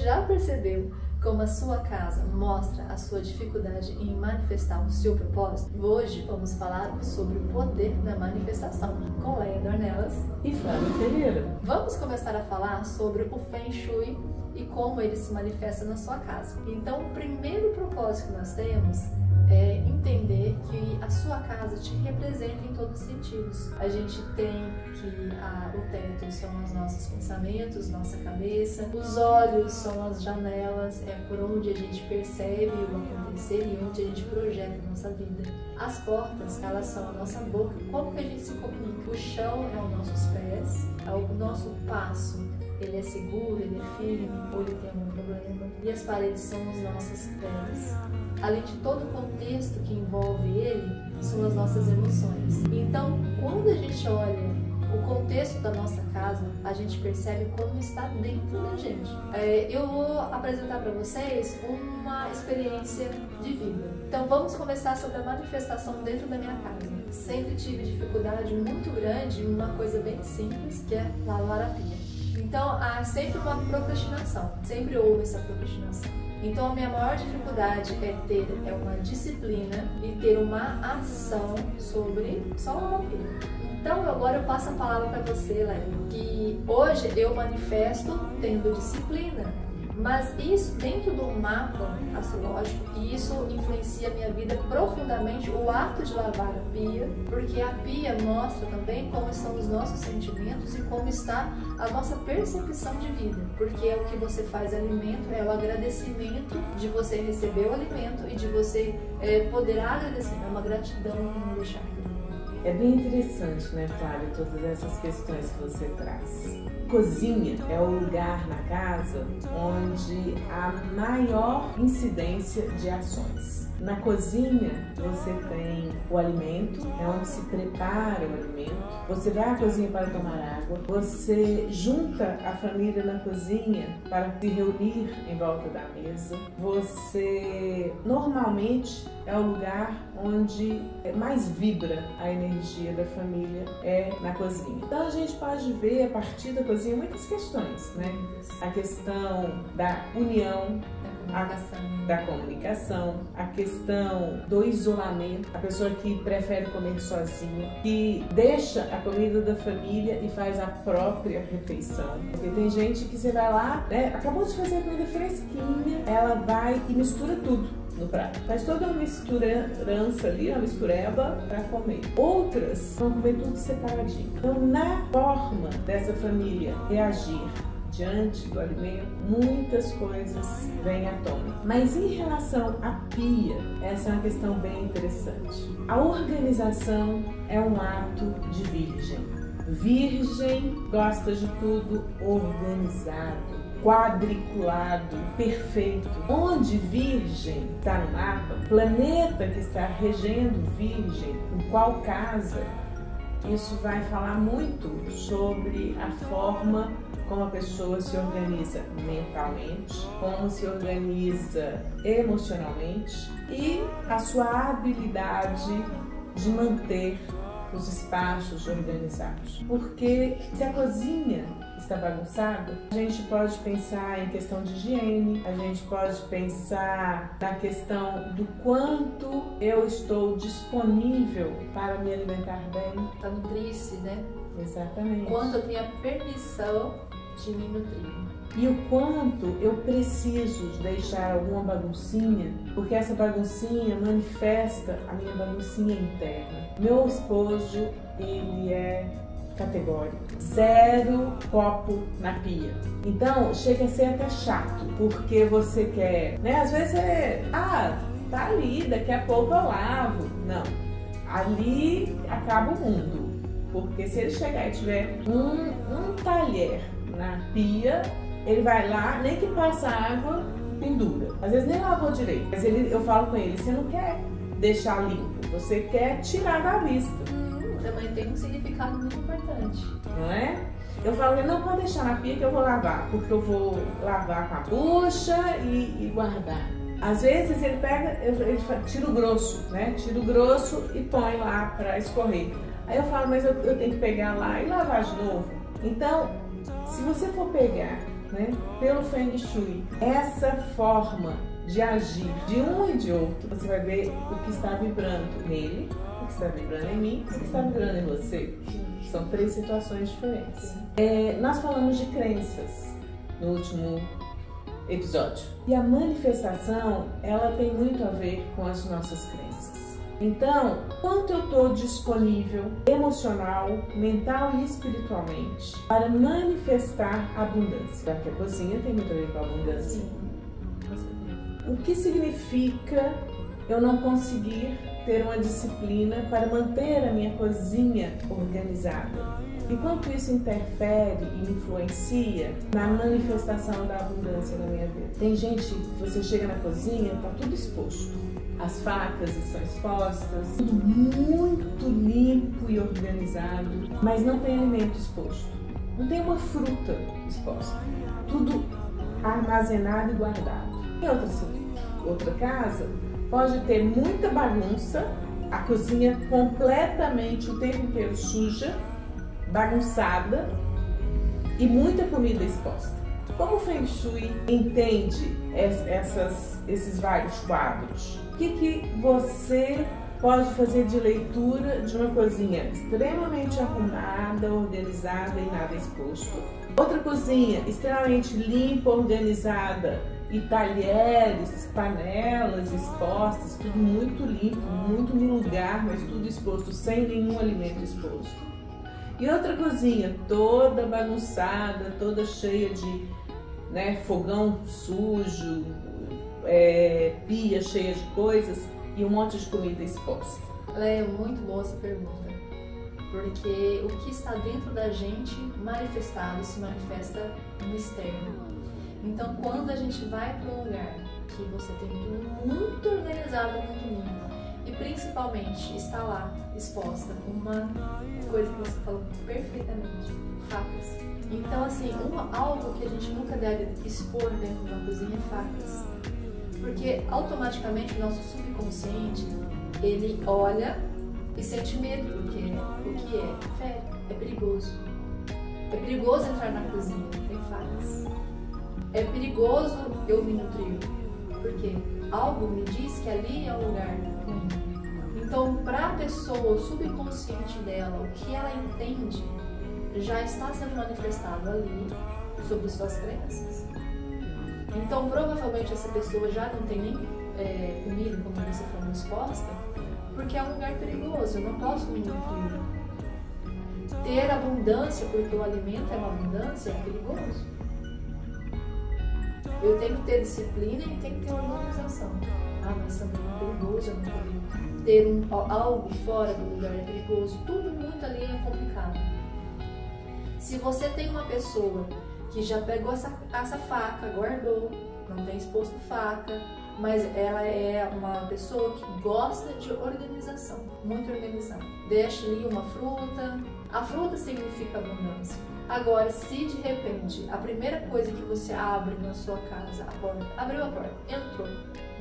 já percebeu como a sua casa mostra a sua dificuldade em manifestar o seu propósito? Hoje vamos falar sobre o poder da manifestação com Leia Dornelas e Flávia Ferreira. Vamos começar a falar sobre o Feng Shui e como ele se manifesta na sua casa. Então, o primeiro propósito que nós temos é entender que a sua casa te representa em todos os sentidos. A gente tem que o teto são os nossos pensamentos, nossa cabeça, os olhos são as janelas, é por onde a gente percebe o acontecer e onde a gente projeta a nossa vida. As portas, elas são a nossa boca, como que a gente se comunica. O chão é os nossos pés, o nosso passo, ele é seguro, ele é firme, ou ele tem algum problema. E as paredes são os nossos pés. Além de todo o contexto que envolve ele, são as nossas emoções. Então, quando a gente olha o contexto da nossa casa, a gente percebe como está dentro da gente. Eu vou apresentar para vocês uma experiência de vida. Então, vamos conversar sobre a manifestação dentro da minha casa. Sempre tive dificuldade muito grande em uma coisa bem simples, que é lavar a pia. Então, há sempre uma procrastinação, sempre houve essa procrastinação. Então, a minha maior dificuldade é ter uma disciplina e ter uma ação sobre só lavar a pia. Então, agora eu passo a palavra para você, Leia, que hoje eu manifesto tendo disciplina, mas isso dentro do mapa astrológico, e isso influencia a minha vida profundamente, o ato de lavar a pia, porque a pia mostra também como estão os nossos sentimentos e como está a nossa percepção de vida, porque é o que você faz alimento, é o agradecimento de você receber o alimento e de você poder agradecer, é uma gratidão em deixar. É bem interessante, né, Flávia, todas essas questões que você traz. Cozinha é o lugar na casa onde há maior incidência de ações. Na cozinha você tem o alimento, é onde se prepara o alimento. Você vai à cozinha para tomar água, você junta a família na cozinha para se reunir em volta da mesa. Você normalmente é o lugar onde mais vibra a energia da família, é na cozinha. Então a gente pode ver a partir da cozinha muitas questões, né? A questão da união, da comunicação, a questão do isolamento, a pessoa que prefere comer sozinha, que deixa a comida da família e faz a própria refeição. Porque tem gente que você vai lá, né, acabou de fazer a comida fresquinha, ela vai e mistura tudo no prato. Faz toda uma misturança ali, uma mistureba para comer. Outras vão comer tudo separadinho. Então, na forma dessa família reagir diante do alimento, muitas coisas vêm à tona. Mas em relação à pia, essa é uma questão bem interessante. A organização é um ato de virgem. Virgem gosta de tudo organizado, quadriculado, perfeito. Onde Virgem está no mapa, planeta que está regendo Virgem, em qual casa, isso vai falar muito sobre a forma como a pessoa se organiza mentalmente, como se organiza emocionalmente e a sua habilidade de manter os espaços organizados. Porque se a cozinha está bagunçada, a gente pode pensar em questão de higiene, a gente pode pensar na questão do quanto eu estou disponível para me alimentar bem. Para nutrir-se, né? Exatamente. Quando eu tenho a permissão de me nutrir. E o quanto eu preciso deixar alguma baguncinha, porque essa baguncinha manifesta a minha baguncinha interna. Meu esposo, ele é categórico, 0 copo na pia. Então chega a ser até chato, porque você quer, né? Às vezes tá ali, daqui a pouco eu lavo. Não, ali acaba o mundo, porque se ele chegar e tiver um talher na pia, ele vai lá, nem que passa água, pendura. Às vezes nem lavou direito, mas eu falo com ele, você não quer deixar limpo, você quer tirar da vista. Também tem um significado muito importante. Não é? Eu falo, não pode deixar na pia que eu vou lavar, porque eu vou lavar com a bucha e guardar. Às vezes ele pega, ele tira o grosso, né? Tira o grosso e põe lá para escorrer. Aí eu falo, mas eu tenho que pegar lá e lavar de novo. Então, se você for pegar né, pelo Feng Shui. Essa forma de agir de um e de outro, você vai ver o que está vibrando nele, o que está vibrando em mim, o que está vibrando em você. São 3 situações diferentes. Nós falamos de crenças no último episódio. E a manifestação, ela tem muito a ver com as nossas crenças. Então, quanto eu estou disponível emocional, mental e espiritualmente para manifestar abundância? Já que a cozinha tem muito a ver com a abundância. Sim. O que significa eu não conseguir ter uma disciplina para manter a minha cozinha organizada? E quanto isso interfere e influencia na manifestação da abundância na minha vida? Tem gente que você chega na cozinha, está tudo exposto. As facas estão expostas, tudo muito limpo e organizado, mas não tem alimento exposto. Não tem uma fruta exposta. Tudo armazenado e guardado. Em outra casa, pode ter muita bagunça, a cozinha completamente o tempo inteiro suja, bagunçada e muita comida exposta. Como o Feng Shui entende esses vários quadros? O que você pode fazer de leitura de uma cozinha extremamente arrumada, organizada e nada exposto? Outra cozinha extremamente limpa, organizada e talheres, panelas expostas, tudo muito limpo, muito no lugar, mas tudo exposto, sem nenhum alimento exposto. E outra cozinha toda bagunçada, toda cheia de fogão sujo, pia cheia de coisas e um monte de comida exposta. É muito boa essa pergunta, porque o que está dentro da gente manifestado se manifesta no externo. Então, quando a gente vai para um lugar que você tem tudo muito organizado, muito limpo, e principalmente está lá exposta uma coisa que você falou perfeitamente, facas. Então, assim, algo que a gente nunca deve expor dentro da cozinha é facas. Porque automaticamente o nosso subconsciente, ele olha e sente medo, porque o que é? Fé, é perigoso. É perigoso entrar na cozinha, tem facas. É perigoso eu me nutrir, porque algo me diz que ali é um lugar ruim. Então, para a pessoa, o subconsciente dela, o que ela entende, já está sendo manifestado ali sobre suas crenças. Então, provavelmente essa pessoa já não tem nem comida, como você falou, exposta, porque é um lugar perigoso, eu não posso me nutrir. Ter abundância, porque o alimento é uma abundância, é perigoso. Eu tenho que ter disciplina e tenho que ter organização. Mas também é perigoso, eu não posso ter algo fora do lugar, é perigoso. Tudo muito ali é complicado. Se você tem uma pessoa que já pegou essa faca, guardou, não tem exposto faca, mas ela é uma pessoa que gosta de organização, muito organizada. Deixa ali uma fruta, a fruta significa abundância. Agora, se de repente a primeira coisa que você abre na sua casa, a porta, abriu a porta, entrou,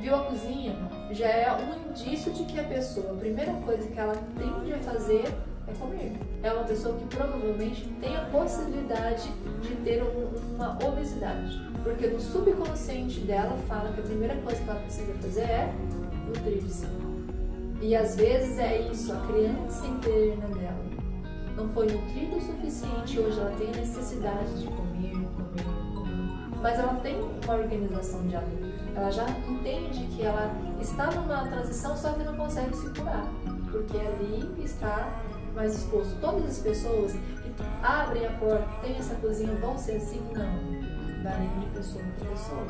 viu a cozinha, já é um indício de que a pessoa, a primeira coisa que ela tende a fazer é comer. É uma pessoa que provavelmente tem a possibilidade de ter uma obesidade, porque no subconsciente dela fala que a primeira coisa que ela precisa fazer é nutrir-se. E às vezes é isso, a criança interna dela não foi nutrida o suficiente, hoje ela tem a necessidade de comer. Mas ela tem uma organização de adulto. Ela já entende que ela está numa transição, só que não consegue se curar, porque ali está mais exposto. Todas as pessoas que abrem a porta, tem essa cozinha, vão ser assim? Não. Varia de pessoa para pessoa.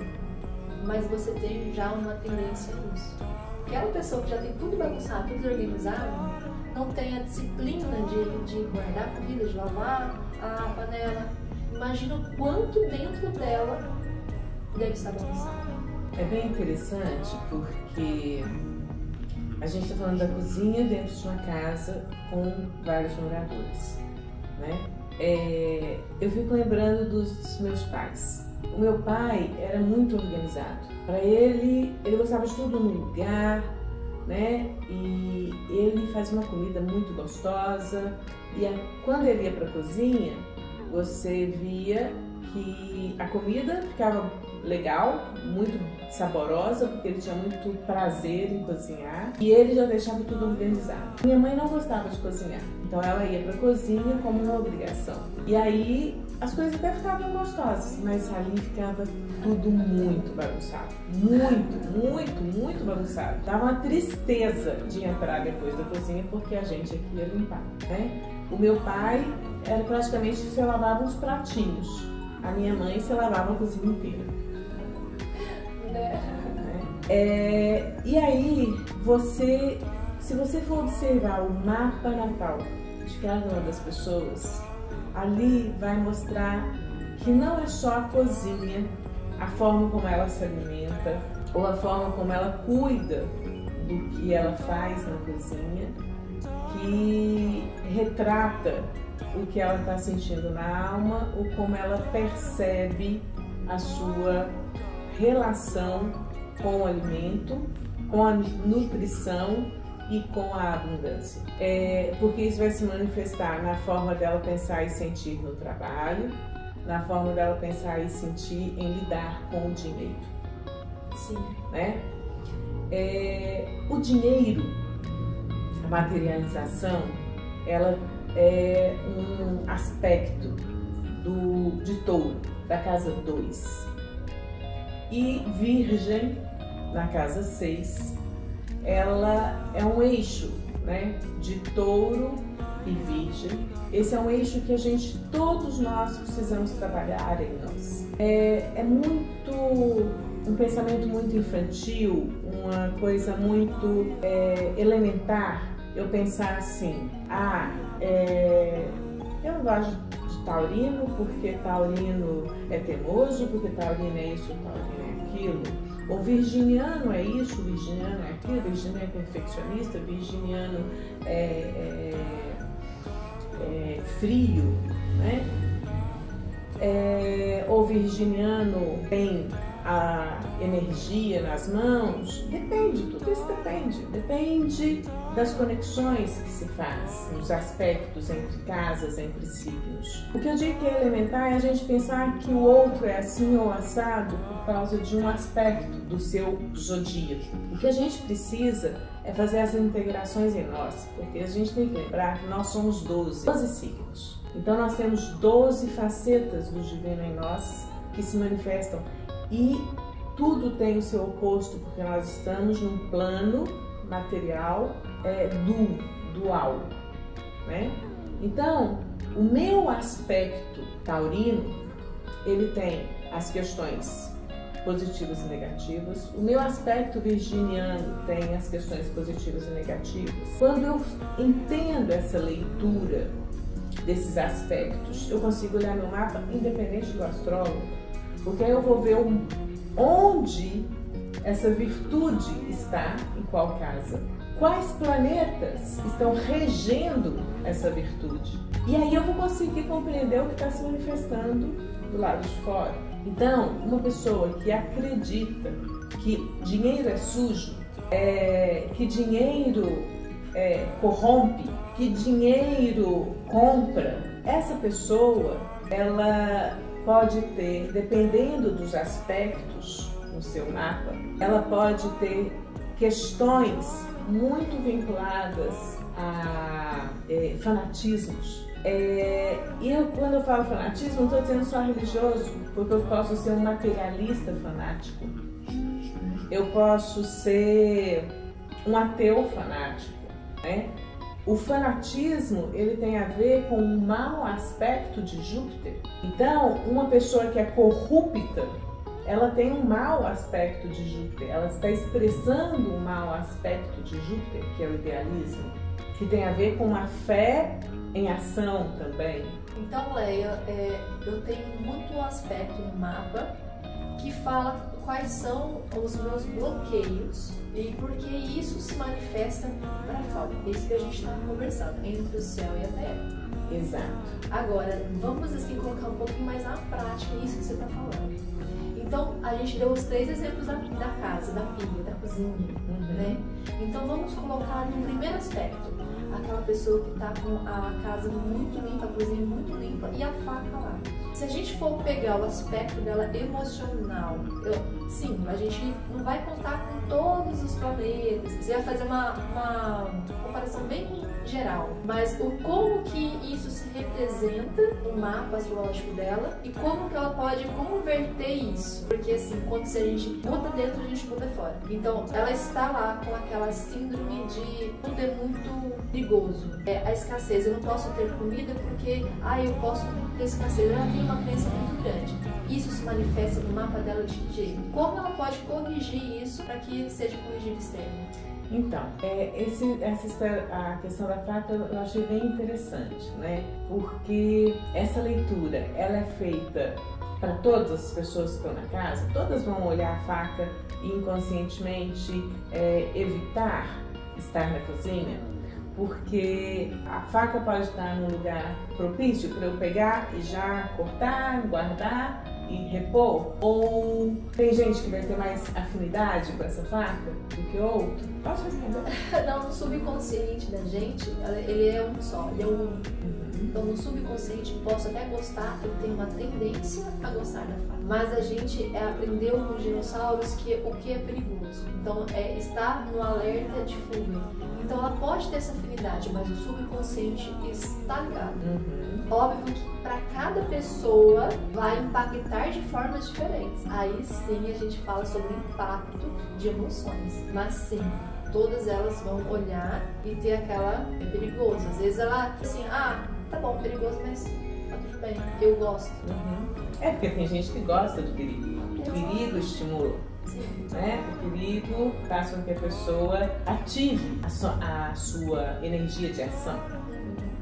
Mas você tem já uma tendência a isso. Aquela pessoa que já tem tudo bagunçado, tudo organizado, não tem a disciplina de guardar comida, de lavar a panela. Imagina o quanto dentro dela deve estar bagunçado. É bem interessante porque a gente está falando da cozinha dentro de uma casa com vários moradores, né? Eu fico lembrando dos meus pais. O meu pai era muito organizado. Para ele gostava de tudo no lugar, né? E ele fazia uma comida muito gostosa. E quando ele ia para a cozinha, você via que a comida ficava legal, muito saborosa, porque ele tinha muito prazer em cozinhar e ele já deixava tudo organizado. Minha mãe não gostava de cozinhar, então ela ia para a cozinha como uma obrigação. E aí as coisas até ficavam gostosas, mas ali ficava tudo muito bagunçado. Muito bagunçado. Dava uma tristeza de entrar depois da cozinha porque a gente aqui ia limpar, né? O meu pai era praticamente se lavava os pratinhos. A minha mãe se lavava a cozinha inteira. E aí, se você for observar o mapa natal de cada uma das pessoas, ali vai mostrar que não é só a cozinha, a forma como ela se alimenta, ou a forma como ela cuida do que ela faz na cozinha, que retrata o que ela está sentindo na alma ou como ela percebe a sua relação com o alimento, com a nutrição e com a abundância. Porque isso vai se manifestar na forma dela pensar e sentir no trabalho, na forma dela pensar e sentir em lidar com o dinheiro. Sim. Né? O dinheiro, a materialização, ela é um aspecto de Touro, da casa 2. E Virgem, na casa 6, ela é um eixo, né, de Touro e Virgem. Esse é um eixo que todos nós precisamos trabalhar em nós. É muito um pensamento muito infantil, uma coisa muito elementar. Eu pensar assim, eu não gosto de taurino porque taurino é teimoso, porque taurino é isso, taurino é aquilo. O virginiano é isso, virginiano é aquilo, virginiano é perfeccionista, virginiano é frio, né? O virginiano tem a energia nas mãos, depende, tudo isso depende das conexões que se faz, nos aspectos entre casas, entre signos. O que eu digo que é elementar é a gente pensar que o outro é assim ou assado por causa de um aspecto do seu zodíaco. O que a gente precisa é fazer as integrações em nós, porque a gente tem que lembrar que nós somos 12 signos. Então nós temos 12 facetas do divino em nós que se manifestam. E tudo tem o seu oposto, porque nós estamos num plano material dual, né? Então, o meu aspecto taurino, ele tem as questões positivas e negativas. O meu aspecto virginiano tem as questões positivas e negativas. Quando eu entendo essa leitura desses aspectos, eu consigo olhar meu mapa independente do astrólogo, porque aí eu vou ver onde essa virtude está, em qual casa, quais planetas estão regendo essa virtude. E aí eu vou conseguir compreender o que está se manifestando do lado de fora. Então, uma pessoa que acredita que dinheiro é sujo, que dinheiro corrompe, que dinheiro compra, essa pessoa, ela pode ter, dependendo dos aspectos no seu mapa, ela pode ter questões muito vinculadas a fanatismos. Quando eu falo fanatismo, não estou dizendo só religioso, porque eu posso ser um materialista fanático, eu posso ser um ateu fanático, né? O fanatismo, ele tem a ver com um mau aspecto de Júpiter. Então, uma pessoa que é corrupta, ela tem um mau aspecto de Júpiter. Ela está expressando um mau aspecto de Júpiter, que é o idealismo, que tem a ver com uma fé em ação também. Então, Leia, eu tenho muito aspecto no mapa que fala quais são os meus bloqueios e por que isso se manifesta para fora. É isso que a gente está conversando, entre o céu e a terra. Exato. Agora, vamos assim colocar um pouquinho mais na prática isso que você está falando. Então, a gente deu os 3 exemplos da casa, da pia, da cozinha, né? Então, vamos colocar no primeiro aspecto, aquela pessoa que está com a casa muito limpa, a cozinha muito limpa e a faca lá. Se a gente for pegar o aspecto dela emocional, sim, a gente não vai contar com todos os planetas, você vai fazer uma comparação bem geral, mas como que isso se representa no mapa astrológico dela e como que ela pode converter isso, porque assim, quando a gente muda dentro, a gente muda fora. Então, ela está lá com aquela síndrome de tudo é muito perigoso, a escassez, eu não posso ter comida porque, eu posso ter escassez, ela tem uma crença muito grande. Isso se manifesta no mapa dela de que jeito? Como ela pode corrigir isso para que seja corrigido externo? Então, a questão da faca eu achei bem interessante, né? Porque essa leitura, ela é feita para todas as pessoas que estão na casa, todas vão olhar a faca e inconscientemente evitar estar na cozinha, porque a faca pode estar num lugar propício para eu pegar e já cortar, guardar e repor? Ou tem gente que vai ter mais afinidade com essa faca do que outro? Pode responder. Não, no subconsciente da gente, ele é um só, ele é um. Então no subconsciente posso até gostar, eu tenho uma tendência a gostar da faca. Mas a gente aprendeu com os dinossauros que o que é perigoso. Então estar no alerta de fuga. Então ela pode ter essa afinidade, mas o subconsciente está ligado. Óbvio que para cada pessoa vai impactar de formas diferentes. Aí sim a gente fala sobre o impacto de emoções. Mas sim, todas elas vão olhar e ter aquela perigosa. Às vezes ela assim, tá bom, perigoso, mas tá tudo bem, eu gosto. Porque tem gente que gosta do perigo. O perigo estimula. Né? O perigo faz com que a pessoa ative a sua energia de ação.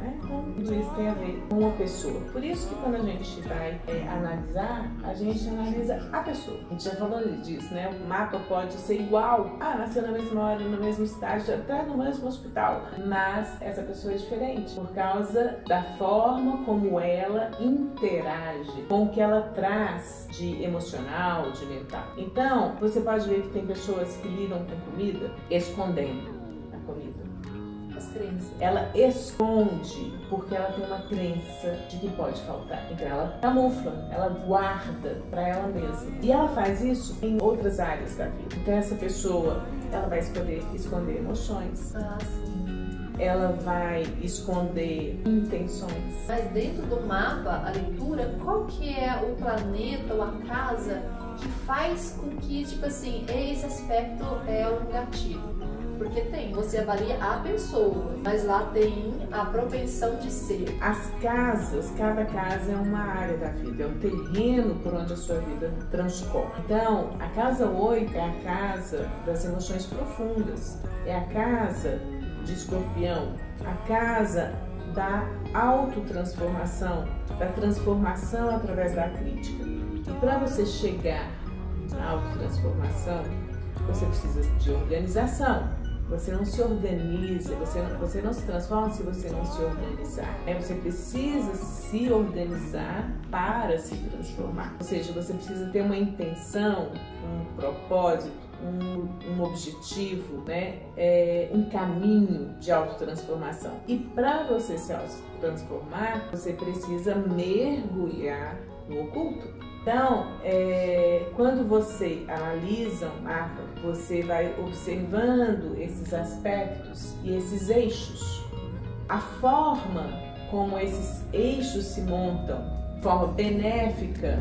Então, tudo isso tem a ver com a pessoa. Por isso que quando a gente vai analisar, a gente analisa a pessoa. A gente já falou disso, né? O mapa pode ser igual. Nasceu na mesma hora, na mesma cidade, até no mesmo hospital. Mas essa pessoa é diferente por causa da forma como ela interage com o que ela traz de emocional, de mental. Então, você pode ver que tem pessoas que lidam com comida escondendo a comida. Crenças. Ela esconde porque ela tem uma crença de que pode faltar. Então ela camufla, ela guarda para ela mesma. E ela faz isso em outras áreas da vida. Então essa pessoa, ela vai esconder emoções. Sim. Ela vai esconder intenções. Mas dentro do mapa, a leitura, qual que é o planeta ou a casa que faz com que, tipo assim, esse aspecto é um gatilho? Porque você avalia a pessoa, mas lá tem a propensão de ser. As casas, cada casa é uma área da vida, é o terreno por onde a sua vida transcorre. Então, a casa 8 é a casa das emoções profundas, é a casa de Escorpião, a casa da autotransformação, da transformação através da crítica. E para você chegar na autotransformação, você precisa de organização. Você não se organiza, você não se transforma se você não se organizar. Você precisa se organizar para se transformar. Ou seja, você precisa ter uma intenção, um propósito, um objetivo, né? Um caminho de autotransformação. E para você se autotransformar, você precisa mergulhar no oculto. Então, quando você analisa um mapa, você vai observando esses aspectos e esses eixos. A forma como esses eixos se montam, de forma benéfica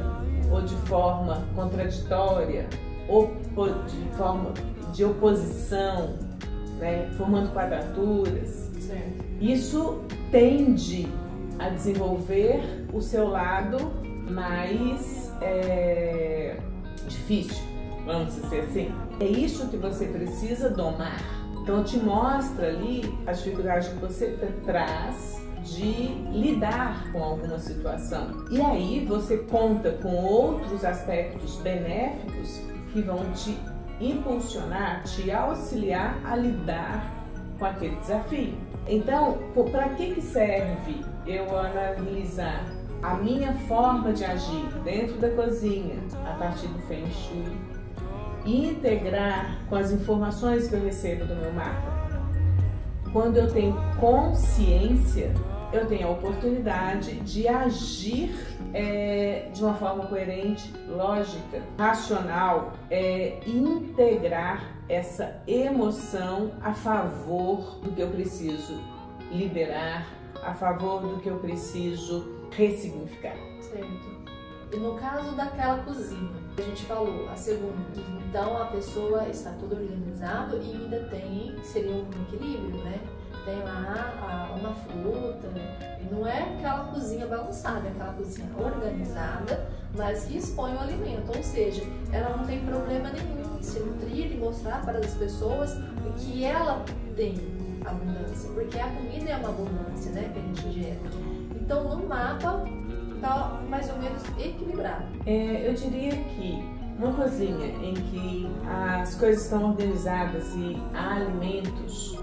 ou de forma contraditória, ou de forma de oposição, né, formando quadraturas, certo. Isso tende a desenvolver o seu lado mais difícil, vamos dizer assim. É isso que você precisa domar. Então te mostra ali a dificuldade que você traz de lidar com alguma situação. E aí você conta com outros aspectos benéficos que vão te impulsionar, te auxiliar a lidar com aquele desafio. Então, para que serve eu analisar a minha forma de agir dentro da cozinha a partir do Feng Shui e integrar com as informações que eu recebo do meu mapa? Quando eu tenho consciência, eu tenho a oportunidade de agir de uma forma coerente, lógica, racional, integrar essa emoção a favor do que eu preciso liberar, a favor do que eu preciso ressignificar. Certo. E no caso daquela cozinha, a gente falou, a segunda, então a pessoa está tudo organizado e ainda seria um equilíbrio, né? Tem lá uma fruta, e não é aquela cozinha bagunçada, é aquela cozinha organizada, mas que expõe o alimento, ou seja, ela não tem problema nenhum em se nutrir e mostrar para as pessoas que ela tem abundância, porque a comida é uma abundância, né, que a gente ingere. Então no mapa está mais ou menos equilibrado. Eu diria que uma cozinha em que as coisas estão organizadas e há alimentos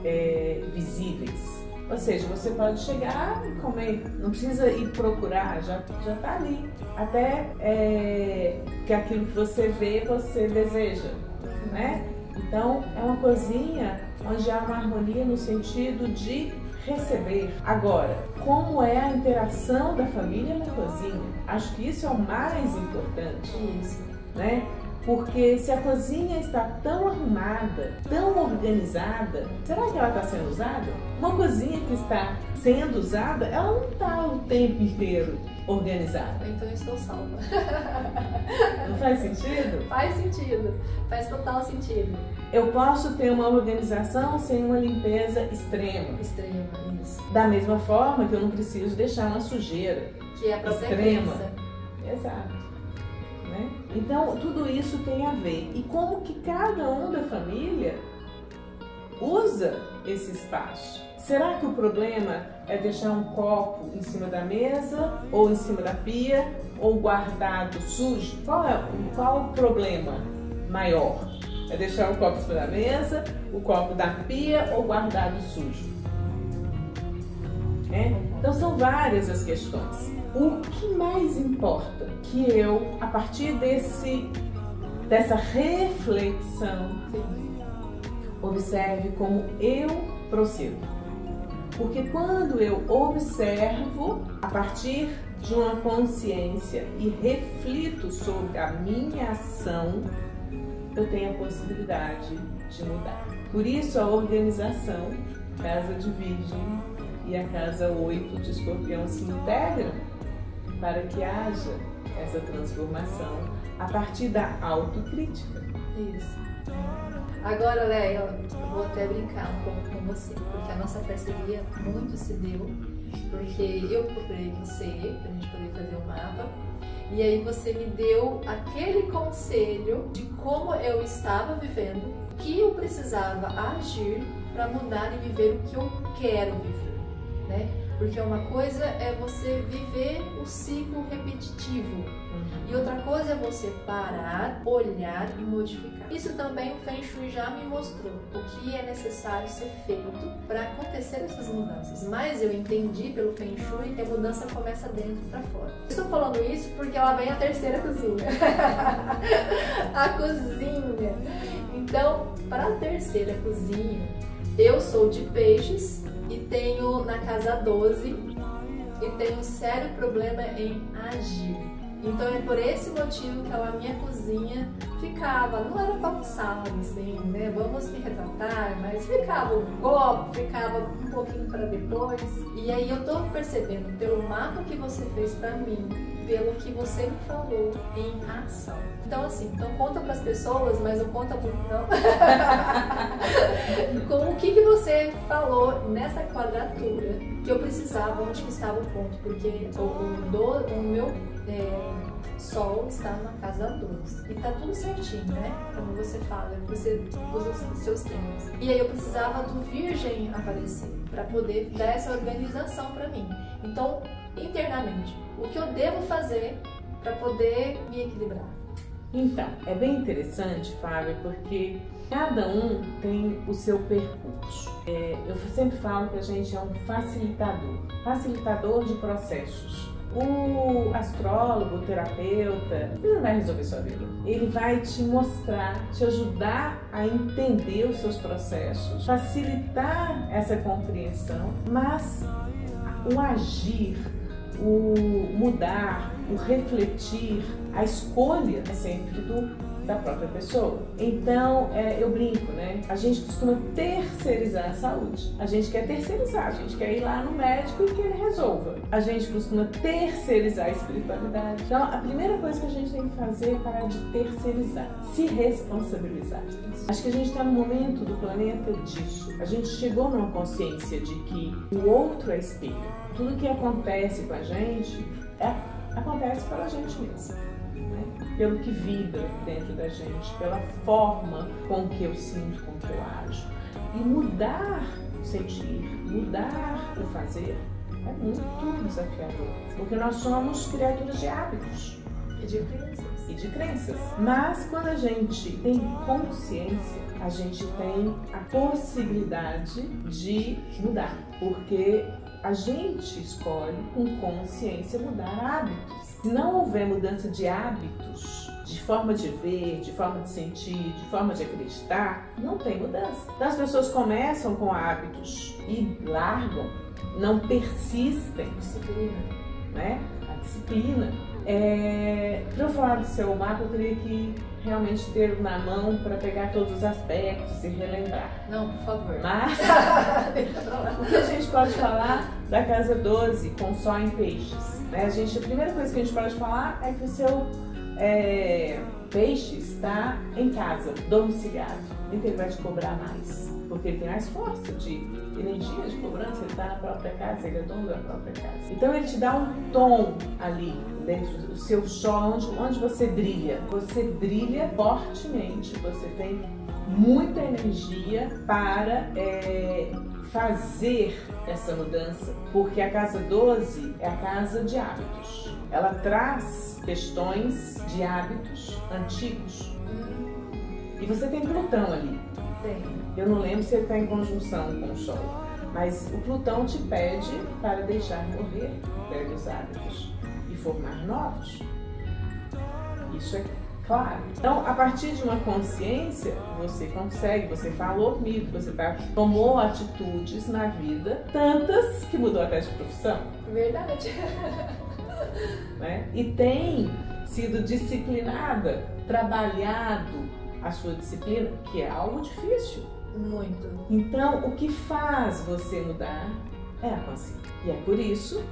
visíveis, ou seja, você pode chegar e comer, não precisa ir procurar, já está ali. Até que aquilo que você vê, você deseja, né? Então, é uma cozinha onde há uma harmonia no sentido de receber. Agora, como é a interação da família na cozinha? Acho que isso é o mais importante. Isso. Né? Porque se a cozinha está tão arrumada, tão organizada, será que ela está sendo usada? Uma cozinha que está sendo usada, ela não está o tempo inteiro organizada. Então eu estou salva. Não faz sentido? Faz sentido, faz total sentido. Eu posso ter uma organização sem uma limpeza extrema. Extrema, isso. Da mesma forma que eu não preciso deixar uma sujeira que é a própria extrema. crença. Exato. Né? Então, tudo isso tem a ver. E como que cada um da família usa esse espaço? Será que o problema é deixar um copo em cima da mesa, ou em cima da pia, ou guardado sujo? Qual o problema maior? É deixar o copo em cima da mesa, o copo da pia ou guardado sujo? Então são várias as questões. O que mais importa que eu, a partir dessa reflexão, observe como eu procedo. Porque quando eu observo a partir de uma consciência e reflito sobre a minha ação, eu tenho a possibilidade de mudar. Por isso a organização, casa de Virgem e a casa 8 de Escorpião se integram para que haja essa transformação a partir da autocrítica. Isso. Agora, Leia, eu vou até brincar um pouco com você, porque a nossa parceria muito se deu, porque eu procurei você para a gente poder fazer um mapa, e aí você me deu aquele conselho de como eu estava vivendo, que eu precisava agir para mudar e viver o que eu quero viver, né? Porque uma coisa é você viver o ciclo repetitivo e outra coisa é você parar, olhar e modificar. Isso também o Feng Shui já me mostrou, o que é necessário ser feito para acontecer essas mudanças. Mas eu entendi pelo Feng Shui que a mudança começa dentro para fora. Estou falando isso porque lá vem a terceira cozinha. A cozinha. Então, para a terceira cozinha, eu sou de Peixes e tenho na casa 12 e tenho um sério problema em agir. Então é por esse motivo que a minha cozinha ficava, não era bagunçada assim, né? Vamos me retratar, mas ficava um copo, ficava um pouquinho para depois. E aí eu tô percebendo pelo mapa que você fez para mim, pelo que você me falou em ação. Então assim, então conta para as pessoas, mas não conta muito não. Com o que você falou nessa quadratura que eu precisava, onde que estava o ponto, porque o meu Sol está na casa 12 e tá tudo certinho, né? Como você fala, você usa os seus temas. E aí eu precisava do Virgem aparecer para poder dar essa organização para mim. Então, internamente, o que eu devo fazer para poder me equilibrar? Então, é bem interessante, Fábio, porque cada um tem o seu percurso. Eu sempre falo que a gente é um facilitador de processos. O astrólogo, o terapeuta, ele não vai resolver sua vida. Ele vai te mostrar, te ajudar a entender os seus processos, facilitar essa compreensão, mas o agir, o mudar, o refletir, a escolha é sempre da própria pessoa. Então, eu brinco, né? A gente costuma terceirizar a saúde. A gente quer terceirizar, a gente quer ir lá no médico e que ele resolva. A gente costuma terceirizar a espiritualidade. Então, a primeira coisa que a gente tem que fazer é parar de terceirizar, se responsabilizar. Acho que a gente está no momento do planeta disso. A gente chegou numa consciência de que o outro é espelho. Tudo que acontece com a gente acontece pela gente mesmo. Pelo que vibra dentro da gente, pela forma com que eu sinto, com que eu ajo. E mudar o sentir, mudar o fazer é muito desafiador, porque nós somos criaturas de hábitos e de crenças. Mas quando a gente tem consciência, a gente tem a possibilidade de mudar, porque a gente escolhe com consciência mudar hábitos. Se não houver mudança de hábitos, de forma de ver, de forma de sentir, de forma de acreditar, não tem mudança. Então as pessoas começam com hábitos e largam, não persistem. Disciplina. Né? A disciplina. Para eu falar do seu mapa, eu teria que realmente ter na mão para pegar todos os aspectos e relembrar. Não, por favor. Mas o que a gente pode falar da casa 12 com Sol em Peixes? A primeira coisa que a gente pode falar é que o seu peixe está em casa, domiciliado. Então ele vai te cobrar mais, porque ele tem mais força de energia de cobrança, ele está na própria casa, ele é dono da própria casa. Então ele te dá um tom ali dentro do seu sol, onde você brilha. Você brilha fortemente, você tem muita energia para fazer essa mudança, porque a casa 12 é a casa de hábitos. Ela traz questões de hábitos antigos. E você tem Plutão ali. Tem. Eu não lembro se ele está em conjunção com o Sol, mas o Plutão te pede para deixar morrer velhos hábitos e formar novos. Isso é claro. Então, a partir de uma consciência, você consegue, você falou comigo, você tomou atitudes na vida, tantas que mudou até de profissão. Verdade. Né? E tem sido disciplinada, trabalhado a sua disciplina, que é algo difícil. Muito. Então, o que faz você mudar é a consciência. E é por isso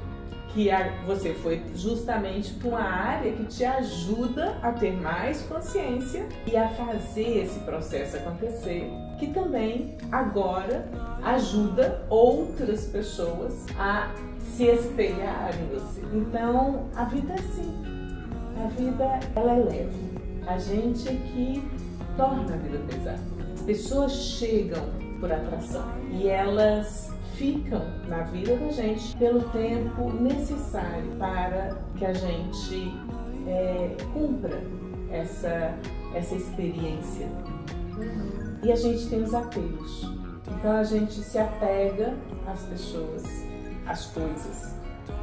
que você foi justamente para uma área que te ajuda a ter mais consciência e a fazer esse processo acontecer, que também agora ajuda outras pessoas a se espelhar em você. Então, a vida é assim. A vida, ela é leve. A gente é que torna a vida pesada. As pessoas chegam por atração e elas ficam na vida da gente pelo tempo necessário para que a gente cumpra essa experiência. E a gente tem os apegos. Então a gente se apega às pessoas, às coisas.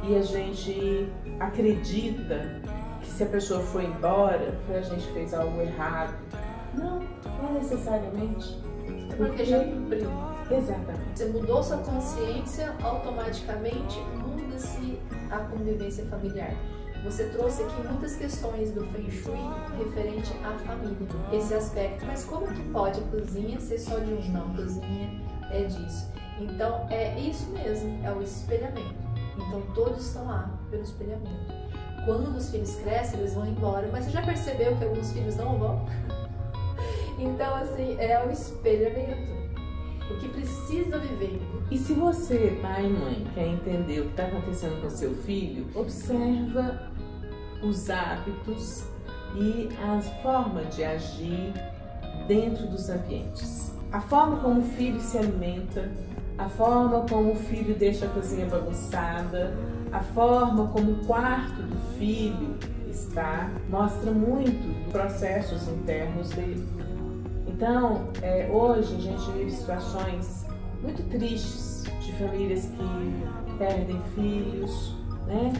E a gente acredita que se a pessoa foi embora, foi a gente que fez algo errado. Não, não necessariamente. Porque já cumpriu. Exatamente. Você mudou sua consciência, automaticamente muda-se a convivência familiar. Você trouxe aqui muitas questões do Feng Shui referente à família, esse aspecto. Mas como que pode a cozinha ser só de um? Não, a cozinha é disso. Então é isso mesmo, é o espelhamento. Então todos estão lá pelo espelhamento. Quando os filhos crescem, eles vão embora. Mas você já percebeu que alguns filhos não vão? Então assim, é o espelhamento. O que precisa viver. E se você, pai e mãe, quer entender o que está acontecendo com seu filho, observa os hábitos e a forma de agir dentro dos ambientes. A forma como o filho se alimenta, a forma como o filho deixa a cozinha bagunçada, a forma como o quarto do filho está, mostra muito dos processos internos dele. Então, hoje a gente vive situações muito tristes de famílias que perdem filhos, né?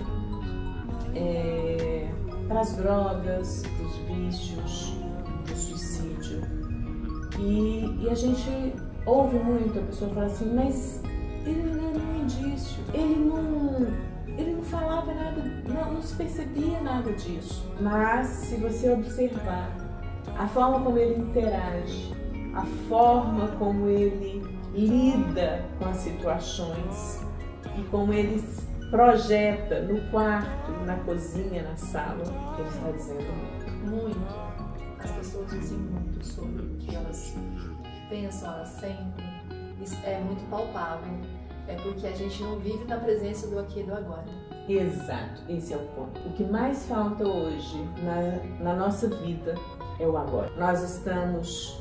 Para as drogas, para os vícios, para o suicídio. E a gente ouve muito, a pessoa fala assim, mas ele não era um indício, ele não falava nada, não se percebia nada disso. Mas se você observar a forma como ele interage, a forma como ele lida com as situações e como ele projeta no quarto, na cozinha, na sala, ele está dizendo muito. As pessoas dizem muito sobre o que elas pensam, elas sentem. Isso é muito palpável. É porque a gente não vive na presença do aqui e do agora. Exato, esse é o ponto. O que mais falta hoje na nossa vida é o agora. Nós estamos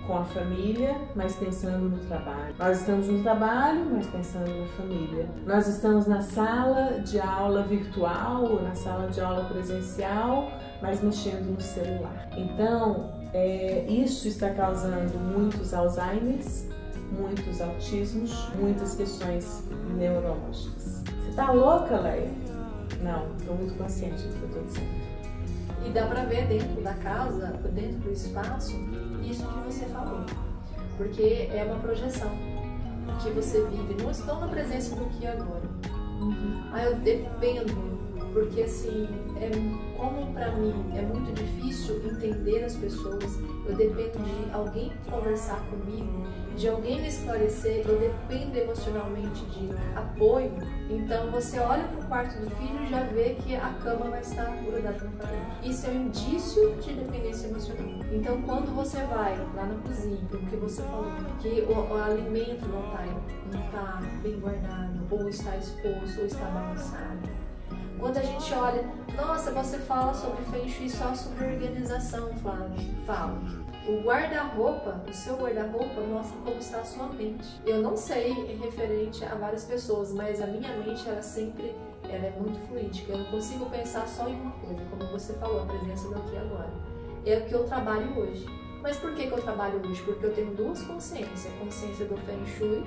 com a família, mas pensando no trabalho. Nós estamos no trabalho, mas pensando na família. Nós estamos na sala de aula virtual ou na sala de aula presencial, mas mexendo no celular. Então, isso está causando muitos Alzheimers, muitos autismos, muitas questões neurológicas. Você tá louca, Leia? Não, estou muito consciente do que eu estou dizendo. E dá pra ver dentro da casa, dentro do espaço, isso que você falou. Porque é uma projeção que você vive. Não estou na presença do aqui e agora. Eu dependo. Porque assim, como pra mim é muito difícil entender as pessoas, eu dependo de alguém conversar comigo, de alguém me esclarecer, eu dependo emocionalmente de apoio. Então você olha pro quarto do filho e já vê que a cama vai estar grudada na parede. Isso é um indício de dependência emocional. Então quando você vai lá na cozinha, o que você falou, que o alimento não tá bem guardado, ou está exposto, ou está bagunçado. Quando a gente olha, nossa, você fala sobre Feng Shui só sobre organização, Flávia. Fala. O guarda-roupa, o seu guarda-roupa mostra como está a sua mente. Eu não sei referente a várias pessoas, mas a minha mente, ela é muito fluídica. Eu não consigo pensar só em uma coisa, como você falou, a presença do aqui e agora. É o que eu trabalho hoje. Mas por que eu trabalho hoje? Porque eu tenho duas consciências. A consciência do Feng Shui,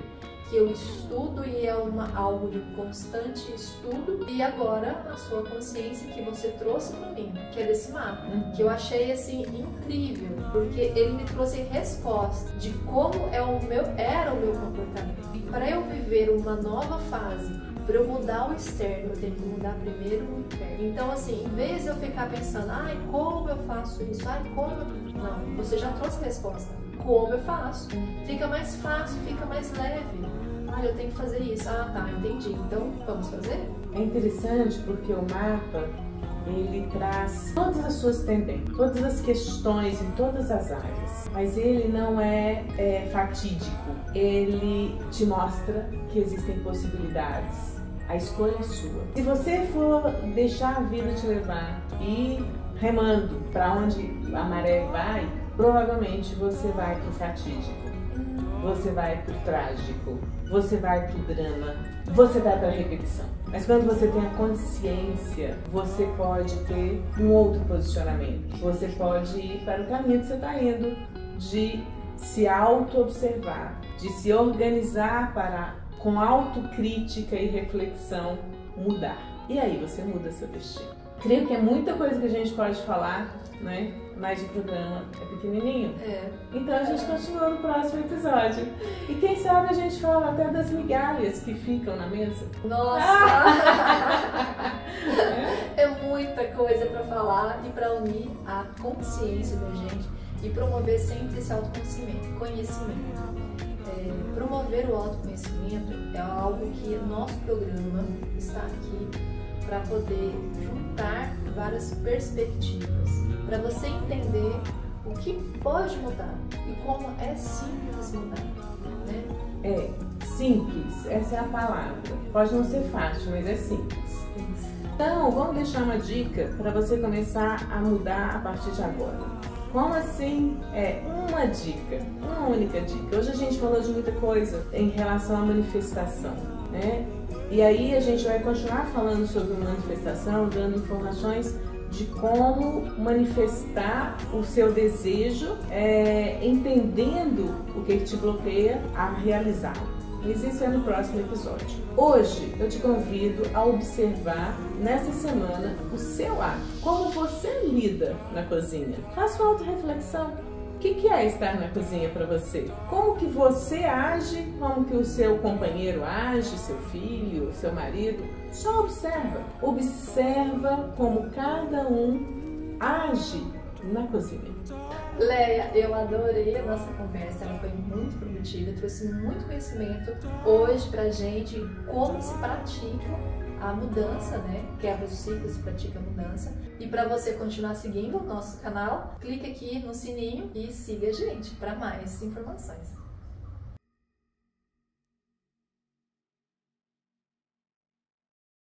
que eu estudo e é algo de constante estudo, e agora a sua consciência que você trouxe para mim, que é desse mapa, que eu achei assim incrível, porque ele me trouxe resposta de como era o meu comportamento. E para eu viver uma nova fase, para eu mudar o externo, eu tenho que mudar primeiro o interno. Então assim, em vez de eu ficar pensando, como eu faço isso, não, você já trouxe a resposta. Como eu faço? Fica mais fácil, fica mais leve. Eu tenho que fazer isso. Tá, entendi. Então, vamos fazer? É interessante porque o mapa, ele traz todas as suas tendências, todas as questões em todas as áreas. Mas ele não é fatídico. Ele te mostra que existem possibilidades. A escolha é sua. Se você for deixar a vida te levar e remando para onde a maré vai, provavelmente você vai pro fatídico, você vai pro trágico, você vai pro drama, você vai pra repetição. Mas quando você tem a consciência, você pode ter um outro posicionamento. Você pode ir para o caminho que você está indo, de se auto-observar, de se organizar para, com autocrítica e reflexão, mudar. E aí você muda seu destino. Creio que é muita coisa que a gente pode falar, né? Mas o programa é pequenininho. Então a gente continua no próximo episódio. E quem sabe a gente fala até das migalhas que ficam na mesa. Nossa! É muita coisa para falar e para unir a consciência da gente e promover sempre esse autoconhecimento. Promover o autoconhecimento é algo que nosso programa está aqui para poder juntar várias perspectivas, para você entender o que pode mudar e como é simples mudar, né? É simples, essa é a palavra. Pode não ser fácil, mas é simples. Então, vamos deixar uma dica para você começar a mudar a partir de agora. Como assim? Uma dica, uma única dica. Hoje a gente falou de muita coisa em relação à manifestação, né? E aí a gente vai continuar falando sobre manifestação, dando informações de como manifestar o seu desejo, entendendo o que te bloqueia a realizá-lo. Mas isso é no próximo episódio. Hoje eu te convido a observar nessa semana o seu ato, como você lida na cozinha. Faça uma autorreflexão. O que é estar na cozinha para você? Como que você age, como que o seu companheiro age, seu filho, seu marido? Só observa. Observa como cada um age na cozinha. Leia, eu adorei a nossa conversa, ela foi muito produtiva, trouxe muito conhecimento hoje pra gente como se pratica a mudança, né? Quebra os ciclos, pratica a mudança. E para você continuar seguindo o nosso canal, clique aqui no sininho e siga a gente para mais informações.